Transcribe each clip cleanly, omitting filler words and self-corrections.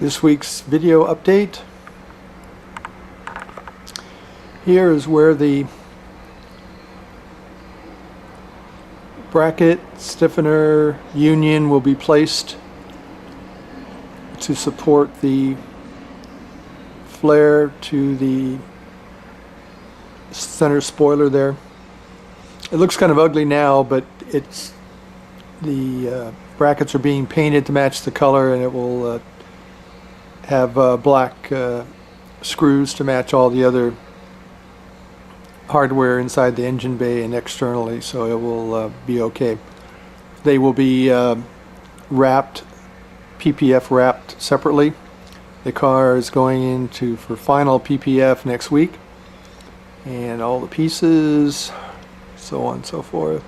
This week's video update. Here is where the bracket stiffener union will be placed to support the flare to the center spoiler there. It looks kind of ugly now, but it's the brackets are being painted to match the color, and it will have black screws to match all the other hardware inside the engine bay and externally, so it will be okay. They will be wrapped, PPF wrapped separately. The car is going into for final PPF next week, and all the pieces, so on and so forth.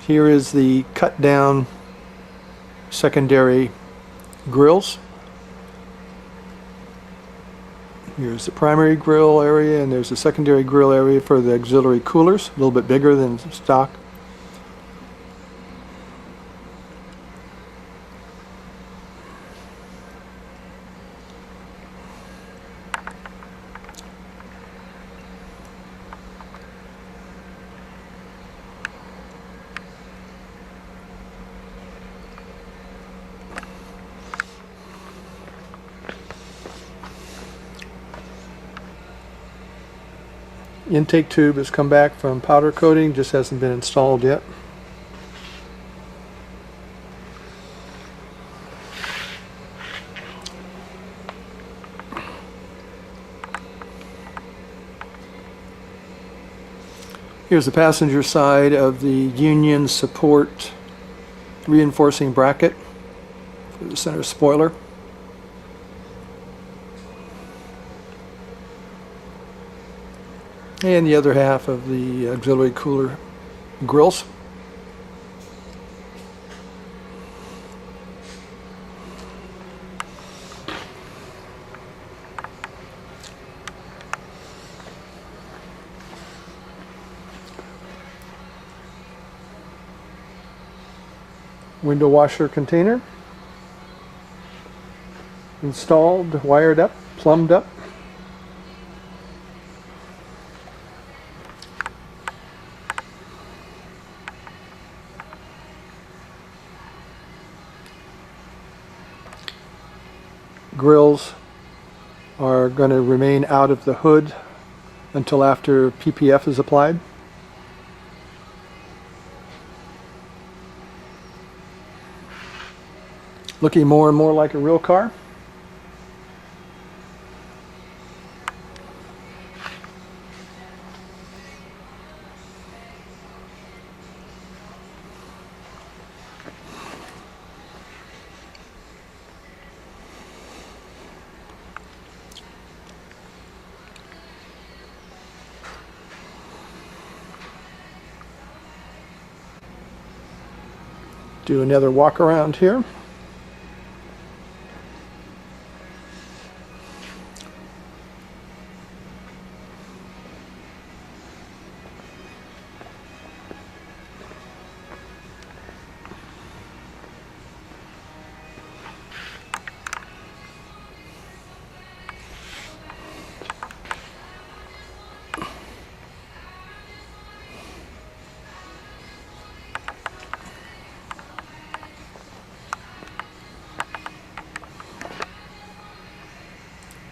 Here is the cut down secondary grills. Here's the primary grill area, and there's a secondary grill area for the auxiliary coolers, a little bit bigger than stock. Intake tube has come back from powder coating, just hasn't been installed yet. Here's the passenger side of the union support reinforcing bracket for the center spoiler. And the other half of the auxiliary cooler grills. Window washer container installed, wired up, plumbed up. Grills are going to remain out of the hood until after PPF is applied. Looking more and more like a real car. Do another walk around here.